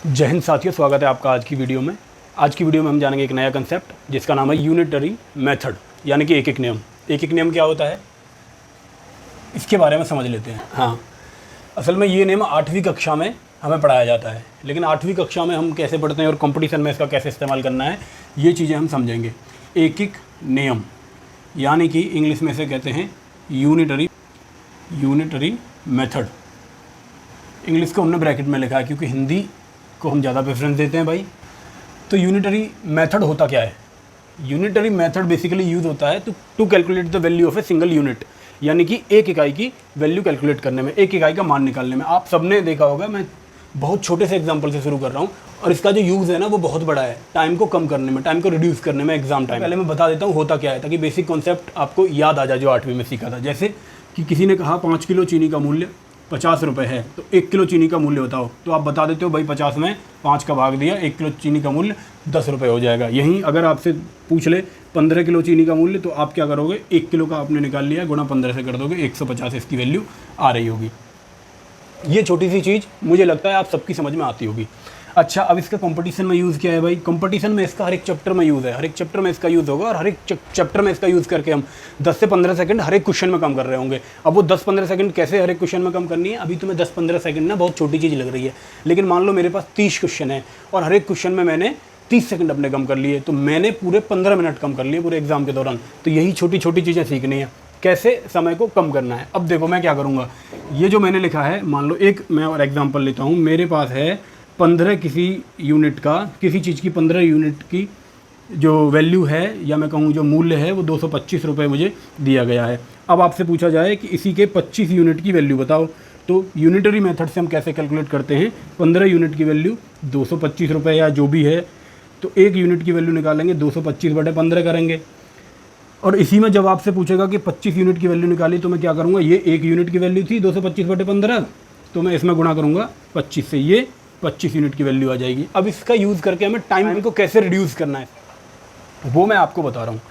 जय हिंद साथियों, स्वागत है आपका आज की वीडियो में। आज की वीडियो में हम जानेंगे एक नया कंसेप्ट जिसका नाम है यूनिटरी मेथड, यानी कि एक एक नियम। एक एक नियम क्या होता है इसके बारे में समझ लेते हैं। हाँ, असल में ये नियम 8वीं कक्षा में हमें पढ़ाया जाता है, लेकिन 8वीं कक्षा में हम कैसे पढ़ते हैं और कंपटीशन में इसका कैसे इस्तेमाल करना है ये चीज़ें हम समझेंगे। एक एक नियम यानी कि इंग्लिश में से कहते हैं यूनिटरी मेथड। इंग्लिश को हमने ब्रैकेट में लिखा है क्योंकि हिंदी को हम ज़्यादा प्रेफरेंस देते हैं भाई। तो यूनिटरी मेथड होता क्या है? यूनिटरी मेथड बेसिकली यूज़ होता है to calculate the value of a single unit, यानी कि एक इकाई की वैल्यू कैलकुलेट करने में, एक इकाई का मान निकालने में। आप सबने देखा होगा, मैं बहुत छोटे से एग्जांपल से शुरू कर रहा हूँ और इसका जो यूज़ है ना वो बहुत बड़ा है, टाइम को कम करने में, टाइम को रिड्यूस करने में, एग्जाम टाइम। पहले मैं बता देता हूँ होता क्या है ताकि बेसिक कॉन्सेप्ट आपको याद आ जाए जो 8वीं में सीखा था। जैसे कि किसी ने कहा 5 किलो चीनी का मूल्य 50 रुपये है, तो 1 किलो चीनी का मूल्य बताओ। तो आप बता देते हो भाई 50 में 5 का भाग दिया, 1 किलो चीनी का मूल्य 10 रुपये हो जाएगा। यहीं अगर आपसे पूछ ले 15 किलो चीनी का मूल्य, तो आप क्या करोगे, 1 किलो का आपने निकाल लिया, गुणा 15 से कर दोगे, 150 इसकी वैल्यू आ रही होगी। ये छोटी सी चीज़ मुझे लगता है आप सबकी समझ में आती होगी। अच्छा, अब इसका कंपटीशन में यूज़ क्या है भाई? कंपटीशन में इसका हर एक चैप्टर में यूज़ है, हर एक चैप्टर में इसका यूज़ होगा और हर एक चैप्टर में इसका यूज़ करके हम 10 से 15 सेकंड हर एक क्वेश्चन में कम कर रहे होंगे। अब वो 10-15 सेकंड कैसे हर एक क्वेश्चन में कम करनी है, अभी तुम्हें 10-15 सेकंड ना बहुत छोटी चीज़ लग रही है, लेकिन मान लो मेरे पास 30 क्वेश्चन है और हर एक क्वेश्चन में मैंने 30 सेकंड अपने कम कर लिए, तो मैंने पूरे 15 मिनट कम कर लिए पूरे एग्जाम के दौरान। तो यही छोटी छोटी चीज़ें सीखनी है, कैसे समय को कम करना है। अब देखो मैं क्या करूँगा, ये जो मैंने लिखा है, मान लो एक मैं और एग्जाम्पल लेता हूँ। मेरे पास है 15 किसी यूनिट का, किसी चीज़ की 15 यूनिट की जो वैल्यू है, या मैं कहूँ जो मूल्य है, वो 225 रुपये मुझे दिया गया है। अब आपसे पूछा जाए कि इसी के 25 यूनिट की वैल्यू बताओ, तो यूनिटरी मेथड से हम कैसे कैलकुलेट करते हैं? 15 यूनिट की वैल्यू 225 रुपये या जो भी है, तो 1 यूनिट की वैल्यू निकालेंगे, 225/15 करेंगे। और इसी में जब आपसे पूछेगा कि 25 यूनिट की वैल्यू निकाली, तो मैं क्या करूँगा, ये 1 यूनिट की वैल्यू थी 225/15, तो मैं इसमें गुणा करूँगा 25 से, ये 25 यूनिट की वैल्यू आ जाएगी। अब इसका यूज़ करके हमें टाइम को कैसे रिड्यूस करना है वो मैं आपको बता रहा हूँ।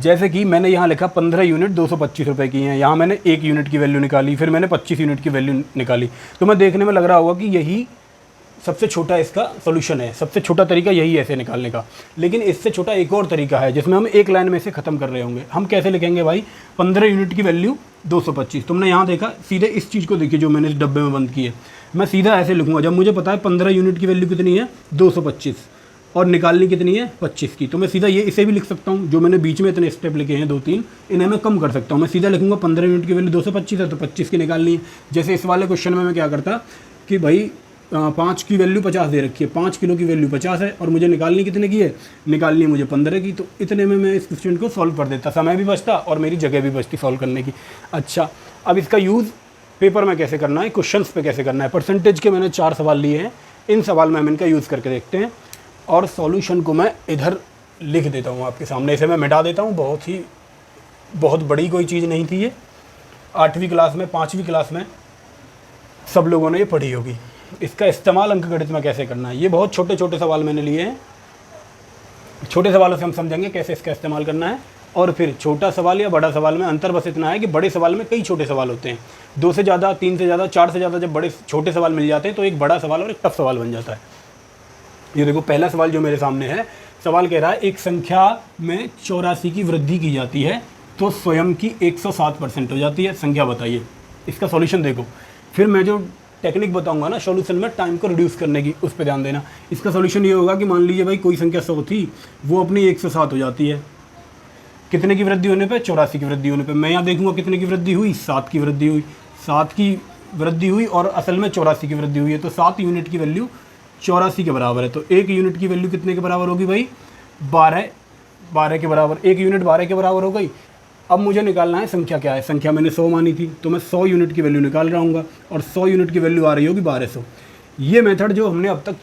जैसे कि मैंने यहाँ लिखा 15 यूनिट 225 रुपये की हैं, यहाँ मैंने 1 यूनिट की वैल्यू निकाली, फिर मैंने 25 यूनिट की वैल्यू निकाली। तो मैं देखने में लग रहा होगा कि यही सबसे छोटा इसका सोल्यूशन है, सबसे छोटा तरीका यही है ऐसे निकालने का। लेकिन इससे छोटा एक और तरीका है जिसमें हम एक लाइन में से ख़त्म कर रहे होंगे। हम कैसे लिखेंगे भाई? 15 यूनिट की वैल्यू 225। तुमने यहाँ देखा, सीधे इस चीज़ को देखिए जो मैंने इस डब्बे में बंद की है, मैं सीधा ऐसे लिखूँगा। जब मुझे पता है 15 यूनिट की वैल्यू कितनी है 225 और निकालनी कितनी है 25 की, तो मैं सीधा ये इसे भी लिख सकता हूँ। जो मैंने बीच में इतने स्टेप लिखे हैं 2-3, इन्हें मैं कम कर सकता हूँ। मैं सीधा लिखूँगा 15 यूनिट की वैल्यू 225 है तो 25 की निकालनी है। जैसे इस वाले क्वेश्चन में मैं क्या करता कि भाई 5 की वैल्यू 50 दे रखी है, 5 किलो की वैल्यू 50 है और मुझे निकालनी कितने की है, निकालनी है मुझे 15 की। तो इतने में मैं इस क्वेश्चन को सॉल्व कर देता, समय भी बचता और मेरी जगह भी बचती सॉल्व करने की। अच्छा, अब इसका यूज़ पेपर में कैसे करना है, क्वेश्चंस पे कैसे करना है। परसेंटेज के मैंने 4 सवाल लिए हैं, इन सवाल में हम इनका यूज़ करके देखते हैं और सॉल्यूशन को मैं इधर लिख देता हूँ आपके सामने। इसे मैं मिटा देता हूँ, बहुत बड़ी कोई चीज़ नहीं थी ये। 8वीं क्लास में, 5वीं क्लास में सब लोगों ने ये पढ़ी होगी। इसका इस्तेमाल अंकगणित में कैसे करना है, ये बहुत छोटे छोटे सवाल मैंने लिए हैं। छोटे सवालों से हम समझेंगे कैसे इसका इस्तेमाल करना है। और फिर छोटा सवाल या बड़ा सवाल में अंतर बस इतना है कि बड़े सवाल में कई छोटे सवाल होते हैं, 2 से ज़्यादा, 3 से ज़्यादा, 4 से ज़्यादा जब बड़े छोटे सवाल मिल जाते हैं तो एक बड़ा सवाल और एक टफ सवाल बन जाता है। ये देखो पहला सवाल जो मेरे सामने है, सवाल कह रहा है एक संख्या में 84 की वृद्धि की जाती है तो स्वयं की 107% हो जाती है, संख्या बताइए। इसका सॉल्यूशन देखो, फिर मैं जो टेक्निक बताऊंगा ना सॉल्यूशन में टाइम को रिड्यूस करने की, उस पर ध्यान देना। इसका सॉल्यूशन ये होगा कि मान लीजिए भाई कोई संख्या 100 थी, वो अपनी 107 हो जाती है। कितने की वृद्धि होने पे? 84 की वृद्धि होने पे। मैं यहाँ देखूंगा कितने की वृद्धि हुई, 7 की वृद्धि हुई, 7 की वृद्धि हुई और असल में 84 की वृद्धि हुई है। तो 7 यूनिट की वैल्यू 84 के बराबर है। तो 1 यूनिट की वैल्यू कितने के बराबर होगी भाई? 12 के बराबर। 1 यूनिट 12 के बराबर हो गई। अब मुझे निकालना है संख्या क्या है। संख्या मैंने 100 मानी थी, तो मैं 100 यूनिट की वैल्यू निकाल रहा हूँ और 100 यूनिट की वैल्यू आ रही होगी 1200। ये मेथड जो हमने अब तक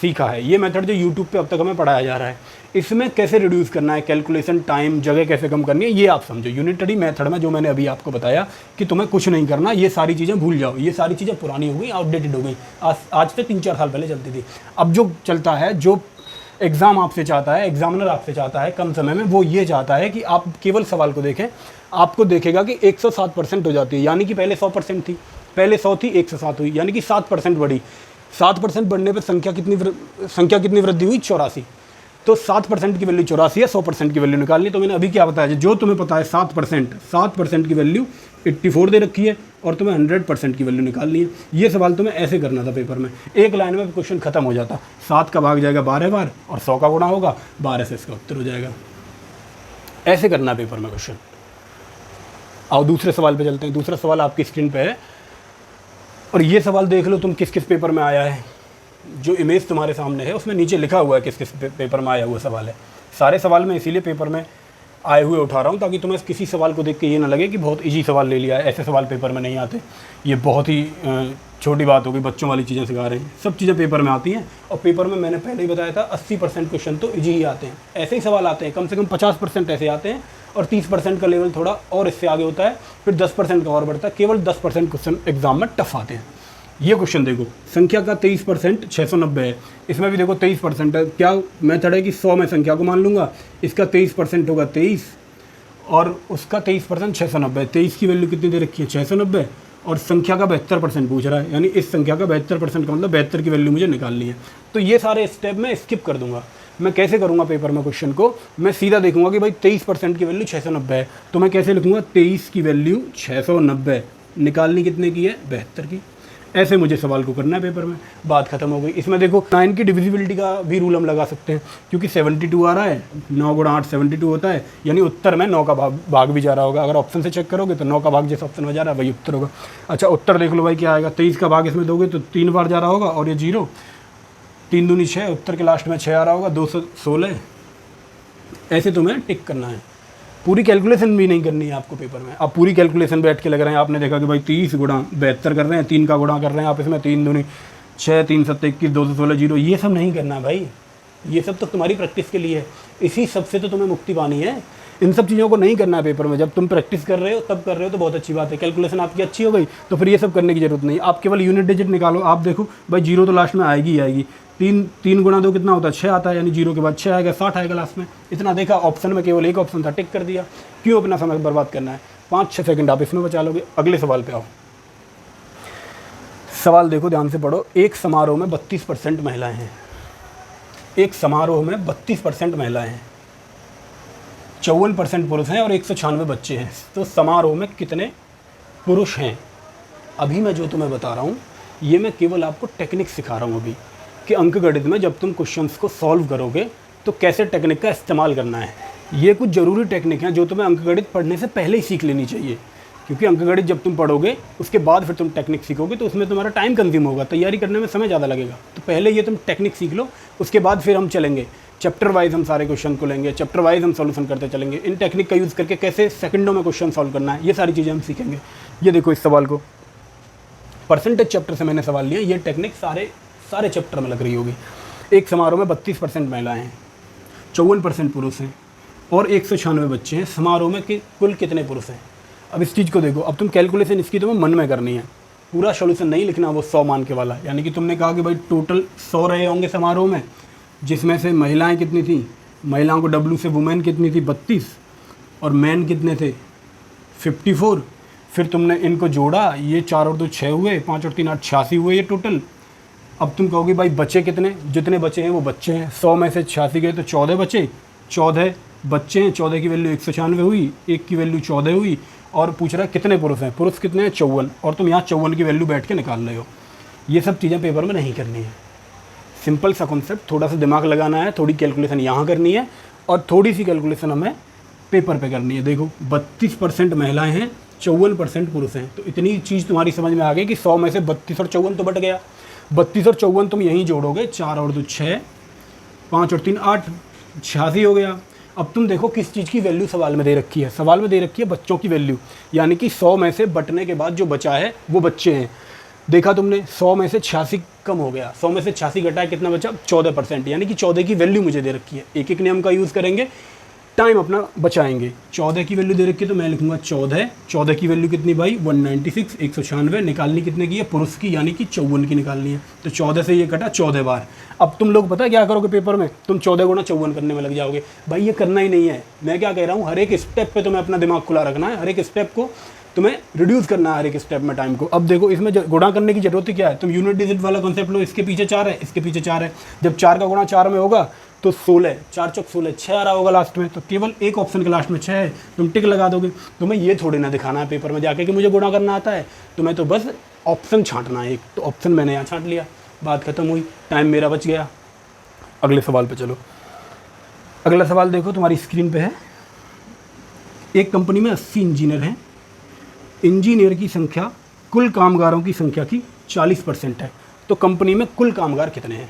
सीखा है, ये मेथड जो यूट्यूब पे अब तक हमें पढ़ाया जा रहा है, इसमें कैसे रिड्यूस करना है, कैलकुलेशन, टाइम, जगह कैसे कम करनी है, ये आप समझो। यूनिटरी मेथड में जो मैंने अभी आपको बताया कि तुम्हें कुछ नहीं करना, ये सारी चीज़ें भूल जाओ। ये सारी चीज़ें पुरानी हो गई, आउटडेटेड हो गई, आज से 3-4 साल पहले चलती थी। अब जो चलता है, जो एग्ज़ाम आपसे चाहता है, एग्जामिनर आपसे चाहता है कम समय में, वो ये चाहता है कि आप केवल सवाल को देखें। आपको देखेगा कि 107% हो जाती है, यानी कि पहले 100% थी, पहले 100 थी 107 हुई, यानी कि 7% बढ़ी। 7% बढ़ने पे संख्या कितनी वृद्धि हुई? 84। तो 7% की वैल्यू 84 है, 100% की वैल्यू निकालनी। तो मैंने अभी क्या बताया, जो तुम्हें पता है 7% की वैल्यू 84 दे रखी है और तुम्हें 100% की वैल्यू निकालनी है। ये सवाल तुम्हें ऐसे करना था पेपर में, एक लाइन में क्वेश्चन खत्म हो जाता। 7 का भाग जाएगा 12 बार और 100 का गुणा होगा 12 से, इसका उत्तर हो जाएगा। ऐसे करना पेपर में क्वेश्चन। आओ दूसरे सवाल पे चलते हैं। दूसरा सवाल आपकी स्क्रीन पे है और ये सवाल देख लो तुम किस किस पेपर में आया है। जो इमेज तुम्हारे सामने है उसमें नीचे लिखा हुआ है किस किस पेपर में आया हुआ सवाल है। सारे सवाल मैं इसीलिए पेपर में आए हुए उठा रहा हूँ ताकि तुम्हें किसी सवाल को देख के ये ना लगे कि बहुत इजी सवाल ले लिया है, ऐसे सवाल पेपर में नहीं आते। ये बहुत ही छोटी बात होगी, बच्चों वाली चीज़ें सिखा रहे हैं। सब चीज़ें पेपर में आती हैं और पेपर में मैंने पहले ही बताया था 80% क्वेश्चन तो इजी ही आते हैं। ऐसे ही सवाल आते हैं, कम से कम 50% ऐसे आते हैं और 30% का लेवल थोड़ा और इससे आगे होता है, फिर 10% का और बढ़ता है। केवल 10% क्वेश्चन एग्जाम में टफ आते हैं। ये क्वेश्चन देखो, संख्या का 23% 690 है। इसमें भी देखो 23% है। क्या मेथड है कि 100 में संख्या को मान लूँगा, इसका 23% होगा 23 और उसका 23% 690। 23 की वैल्यू कितनी दे रखी है? 690 और संख्या का 72% पूछ रहा है, यानी इस संख्या का 72% का मतलब 72 की वैल्यू मुझे निकालनी है। तो ये सारे स्टेप मैं स्किप कर दूंगा। मैं कैसे करूँगा पेपर में क्वेश्चन को, मैं सीधा देखूंगा कि भाई 23% की वैल्यू 690 है, तो मैं कैसे लिखूँगा? 23 की वैल्यू 690 निकालनी कितने की है? 72 की। ऐसे मुझे सवाल को करना है पेपर में, बात खत्म हो गई। इसमें देखो 9 की डिविजिबिलिटी का भी रूल हम लगा सकते हैं, क्योंकि 72 आ रहा है, 9 गुणा 8 72 होता है, यानी उत्तर में 9 का भाग भी जा रहा होगा। अगर ऑप्शन से चेक करोगे तो 9 का भाग जिस ऑप्शन में जा रहा है वही उत्तर होगा। अच्छा उत्तर देख लो भाई क्या आएगा। 23 का भाग इसमें दोगे तो 3 बार जा रहा होगा और ये 0, 3 दूनी 6, उत्तर के लास्ट में 6 आ रहा होगा, 216। ऐसे तुम्हें टिक करना है, पूरी कैलकुलेशन भी नहीं करनी है आपको पेपर में। आप पूरी कैलकुलेशन बैठ के लग रहे हैं, आपने देखा कि भाई 30 गुणा 72 कर रहे हैं, 3 का गुणा कर रहे हैं आप इसमें, 3 दूनी 6, 3 7 21, 216 0, ये सब नहीं करना है भाई। ये सब तो तुम्हारी प्रैक्टिस के लिए है, इसी सब से तो तुम्हें मुक्ति पानी है। इन सब चीज़ों को नहीं करना है पेपर में। जब तुम प्रैक्टिस कर रहे हो तब कर रहे हो तो बहुत अच्छी बात है, कैलकुलेशन आपकी अच्छी हो गई तो फिर ये सब करने की जरूरत नहीं। आप केवल यूनिट डिजिट निकालो। आप देखो भाई 0 तो लास्ट में आएगी ही आएगी। 3 गुणा 2 कितना होता है? 6 आता है, यानी 0 के बाद 6 आएगा, 60 आएगा लास्ट में। इतना देखा, ऑप्शन में केवल एक ऑप्शन था, टिक कर दिया। क्यों अपना समय बर्बाद करना है? 5-6 सेकंड आप इसमें बचा लोगे। अगले सवाल पे आओ। सवाल देखो ध्यान से पढ़ो। एक समारोह में 32% महिलाएं हैं। एक समारोह में 32% महिलाएं हैं, 54% पुरुष हैं और 196 बच्चे हैं। तो समारोह में कितने पुरुष हैं? अभी मैं जो तुम्हें बता रहा हूँ ये मैं केवल आपको टेक्निक सिखा रहा हूँ अभी, कि अंकगणित में जब तुम क्वेश्चंस को सॉल्व करोगे तो कैसे टेक्निक का इस्तेमाल करना है। ये कुछ ज़रूरी टेक्निक हैं जो तुम्हें अंकगणित पढ़ने से पहले ही सीख लेनी चाहिए, क्योंकि अंकगणित जब तुम पढ़ोगे उसके बाद फिर तुम टेक्निक सीखोगे तो उसमें तुम्हारा टाइम कंज्यूम होगा, तैयारी करने में समय ज़्यादा लगेगा। तो पहले ये तुम टेक्निक सीख लो, उसके बाद फिर हम चलेंगे चैप्टर वाइज, हम सारे क्वेश्चन को लेंगे, चैप्टर वाइज हम सॉल्यूशन करते चलेंगे। इन टेक्निक का यूज़ करके कैसे सेकंडों में क्वेश्चन सॉल्व करना है, ये सारी चीज़ें हम सीखेंगे। ये देखो इस सवाल को परसेंटेज चैप्टर से मैंने सवाल लिया। ये टेक्निक सारे चैप्टर में लग रही होगी। एक समारोह में 32% महिलाएं हैं, 54% पुरुष हैं और 196 बच्चे हैं। समारोह में कुल कितने पुरुष हैं? अब इस चीज़ को देखो। अब तुम कैलकुलेशन इसकी तुम्हें मन में करनी है, पूरा सॉल्यूशन नहीं लिखना वो 100 मान के वाला। यानी कि तुमने कहा कि भाई टोटल 100 रहे होंगे समारोह में, जिसमें से महिलाएं कितनी थी? महिलाओं को डब्ल्यू से वुमेन कितनी थी? 32 और मैन कितने थे? 54। फिर तुमने इनको जोड़ा, ये 4 और 2 6 हुए, 5 और 3 8 86 हुए ये टोटल। अब तुम कहोगे भाई बचे कितने? जितने बचे हैं वो बच्चे हैं। 100 में से 86 गए तो 14 बचे, 14 बच्चे हैं। 14 की वैल्यू 196 हुई, 1 की वैल्यू 14 हुई और पूछ रहा है कितने पुरुष हैं? पुरुष कितने हैं? 54। और तुम यहाँ 54 की वैल्यू बैठ के निकाल रहे हो। ये सब चीज़ें पेपर में नहीं करनी है। सिंपल सा कॉन्सेप्ट, थोड़ा सा दिमाग लगाना है, थोड़ी कैलकुलेशन यहाँ करनी है और थोड़ी सी कैलकुलेशन हमें पेपर पे करनी है। देखो 32% महिलाएं हैं, 54% पुरुष हैं। तो इतनी चीज़ तुम्हारी समझ में आ गई कि 100 में से 32 और 54 तो बट गया। 32 और 54 तुम यहीं जोड़ोगे, 4 और 2 6, 5 और 3 8, 86 हो गया। अब तुम देखो किस चीज़ की वैल्यू सवाल में दे रखी है। सवाल में दे रखी है बच्चों की वैल्यू, यानी कि 100 में से बटने के बाद जो बचा है वो बच्चे हैं। देखा तुमने, 100 में से 86 कम हो गया, 100 में से 86 घटा है, कितना बचा? 14%, यानी कि 14 की वैल्यू मुझे दे रखी है। एक एक नियम का यूज़ करेंगे, टाइम अपना बचाएंगे। 14 की वैल्यू दे रखी है तो मैं लिखूंगा 14 की वैल्यू कितनी भाई? 196, 196। निकालनी कितने की है? पुरुष की, यानी कि 54 की निकालनी है। तो 14 से ये कटा 14 बार। अब तुम लोग पता है क्या करोगे पेपर में? तुम 14 गुणा 54 करने में लग जाओगे। भाई ये करना ही नहीं है। मैं क्या कह रहा हूँ, हर एक स्टेप पे तुम्हें अपना दिमाग खुला रखना है। हर एक स्टेप को तुम्हें रिड्यूस करना है हर एक स्टेप में टाइम को। अब देखो इसमें गुणा करने की जरूरत ही क्या है, तुम यूनिट डिजिट वाला कॉन्सेप्ट लो, इसके पीछे 4 है, इसके पीछे 4 है, जब 4 का गुणा 4 में होगा तो 16, 4 चौक 16, 6 आ रहा होगा लास्ट में, तो केवल एक ऑप्शन के लास्ट में 6 है, तुम टिक लगा दोगे। तुम्हें ये थोड़ी ना दिखाना है पेपर में जाके कि मुझे गुणा करना आता है, तुम्हें तो बस ऑप्शन छांटना है एक, तो ऑप्शन मैंने यहाँ छांट लिया, बात खत्म हुई, टाइम मेरा बच गया। अगले सवाल पे चलो। अगला सवाल देखो तुम्हारी स्क्रीन पे है, एक कंपनी में 80 इंजीनियर हैं, इंजीनियर की संख्या कुल कामगारों की संख्या की 40% है, तो कंपनी में कुल कामगार कितने हैं?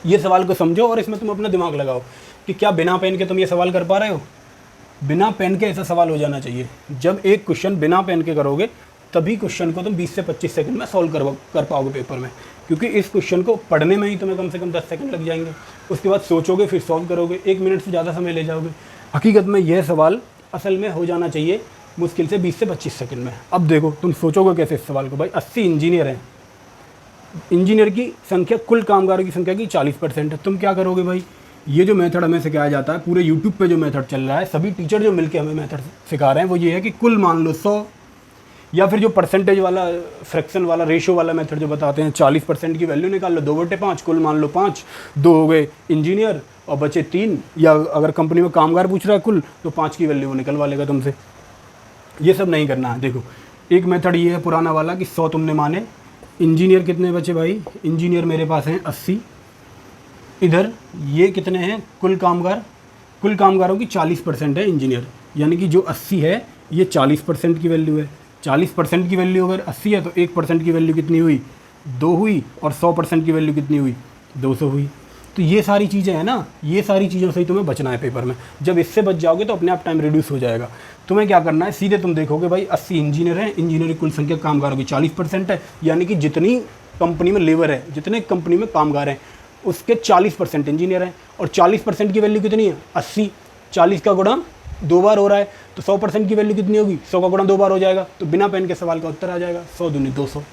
ये सवाल को समझो और इसमें तुम अपना दिमाग लगाओ कि क्या बिना पेन के तुम ये सवाल कर पा रहे हो। बिना पेन के ऐसा सवाल हो जाना चाहिए। जब एक क्वेश्चन बिना पेन के करोगे तभी क्वेश्चन को तुम 20 से 25 सेकंड में सॉल्व कर पाओगे पेपर में, क्योंकि इस क्वेश्चन को पढ़ने में ही तुम्हें कम से कम 10 सेकंड लग जाएंगे, उसके बाद सोचोगे फिर सॉल्व करोगे, 1 मिनट से ज़्यादा समय ले जाओगे। हकीकत में यह सवाल असल में हो जाना चाहिए मुश्किल से 20 से 25 सेकंड में। अब देखो तुम सोचोगे कैसे इस सवाल को, भाई 80 इंजीनियर हैं, इंजीनियर की संख्या कुल कामगारों की संख्या की 40% है, तुम क्या करोगे भाई? ये जो मेथड हमें सिखाया जाता है, पूरे यूट्यूब पे जो मेथड चल रहा है, सभी टीचर जो मिलके हमें मेथड सिखा रहे हैं वो ये है कि कुल मान लो 100, या फिर जो परसेंटेज वाला फ्रैक्शन वाला रेशो वाला मेथड जो बताते हैं 40% की वैल्यू निकाल लो, 2/5, कुल मान लो 5, 2 हो गए इंजीनियर और बचे 3, या अगर कंपनी में कामगार पूछ रहा है कुल तो 5 की वैल्यू वो निकलवा लेगा तुमसे। ये सब नहीं करना है। देखो एक मेथड ये है पुराना वाला कि 100 तुमने माने, इंजीनियर कितने बचे भाई? इंजीनियर मेरे पास हैं 80, इधर ये कितने हैं कुल कामगार? कुल कामगारों की 40% है इंजीनियर, यानी कि जो 80 है ये 40% की वैल्यू है। 40% की वैल्यू अगर 80 है तो 1% की वैल्यू कितनी हुई? 2 हुई, और 100% की वैल्यू कितनी हुई? 200 हुई। तो ये सारी चीज़ें हैं ना, ये सारी चीज़ों से ही तुम्हें बचना है पेपर में। जब इससे बच जाओगे तो अपने आप टाइम रिड्यूस हो जाएगा। तुम्हें क्या करना है, सीधे तुम देखोगे भाई 80 इंजीनियर हैं, इंजीनियर की कुल संख्या कामगारों की 40% है, यानी कि जितनी कंपनी में लेबर है, जितने कंपनी में कामगार हैं उसके 40% इंजीनियर हैं, और 40% की वैल्यू कितनी है? 80, 40 का गुणा 2 बार हो रहा है तो 100% की वैल्यू कितनी होगी? 100 का गुणा 2 बार हो जाएगा, तो बिना पेन के सवाल का उत्तर आ जाएगा 100 दूनी 200।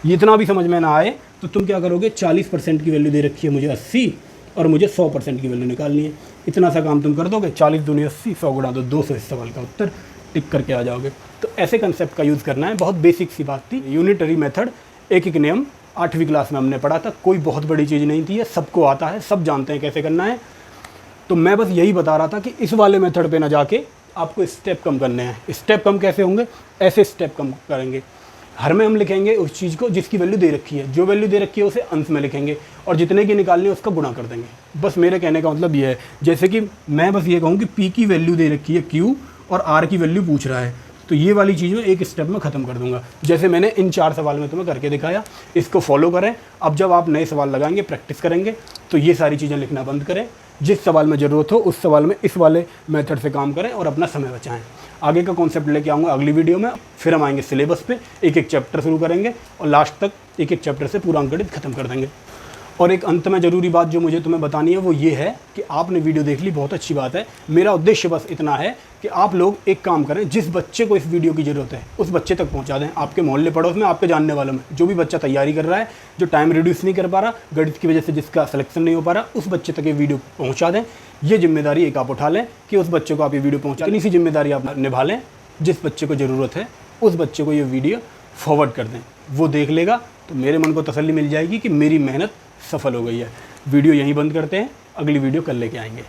ये इतना भी समझ में ना आए तो तुम क्या करोगे, 40% की वैल्यू दे रखी है मुझे 80 और मुझे 100% की वैल्यू निकालनी है, इतना सा काम तुम कर दोगे, 40 दूनी 80, 100 गुणा तो 200, इस सवाल का उत्तर टिक करके आ जाओगे। तो ऐसे कंसेप्ट का यूज़ करना है, बहुत बेसिक सी बात थी। यूनिटरी मेथड एक एक नियम 8वीं क्लास में हमने पढ़ा था, कोई बहुत बड़ी चीज़ नहीं थी, ये सबको आता है, सब जानते हैं कैसे करना है। तो मैं बस यही बता रहा था कि इस वाले मेथड पे ना जाके आपको स्टेप कम करने हैं। स्टेप कम कैसे होंगे? ऐसे स्टेप कम करेंगे, हर में हम लिखेंगे उस चीज़ को जिसकी वैल्यू दे रखी है, जो वैल्यू दे रखी है उसे अंश में लिखेंगे और जितने की निकालनी है उसका गुणा कर देंगे। बस मेरे कहने का मतलब ये है, जैसे कि मैं बस ये कहूँ कि P की वैल्यू दे रखी है Q और R की वैल्यू पूछ रहा है, तो ये वाली चीज़ मैं एक स्टेप में ख़त्म कर दूंगा, जैसे मैंने इन 4 सवाल में तुम्हें करके दिखाया। इसको फॉलो करें। अब जब आप नए सवाल लगाएंगे, प्रैक्टिस करेंगे, तो ये सारी चीज़ें लिखना बंद करें। जिस सवाल में ज़रूरत हो उस सवाल में इस वाले मेथड से काम करें और अपना समय बचाएं। आगे का कॉन्सेप्ट लेके आऊँगा अगली वीडियो में। फिर हम आएंगे सिलेबस पे, एक एक चैप्टर शुरू करेंगे और लास्ट तक एक एक चैप्टर से पूरा अंकगणित खत्म कर देंगे। और एक अंत में ज़रूरी बात जो मुझे तुम्हें बतानी है वो ये है कि आपने वीडियो देख ली, बहुत अच्छी बात है। मेरा उद्देश्य बस इतना है कि आप लोग एक काम करें, जिस बच्चे को इस वीडियो की ज़रूरत है उस बच्चे तक पहुंचा दें। आपके मोहल्ले पड़ोस में, आपके जानने वालों में जो भी बच्चा तैयारी कर रहा है, जो टाइम रिड्यूस नहीं कर पा रहा, गणित की वजह से जिसका सिलेक्शन नहीं हो पा रहा, उस बच्चे तक ये वीडियो पहुँचा दें। ये जिम्मेदारी एक आप उठा लें कि उस बच्चे को आप ये वीडियो पहुँचा, इतनी सी जिम्मेदारी आप निभा लें। जिस बच्चे को ज़रूरत है उस बच्चे को ये वीडियो फॉरवर्ड कर दें, वो देख लेगा तो मेरे मन को तसल्ली मिल जाएगी कि मेरी मेहनत सफल हो गई है। वीडियो यहीं बंद करते हैं, अगली वीडियो कल लेके आएंगे।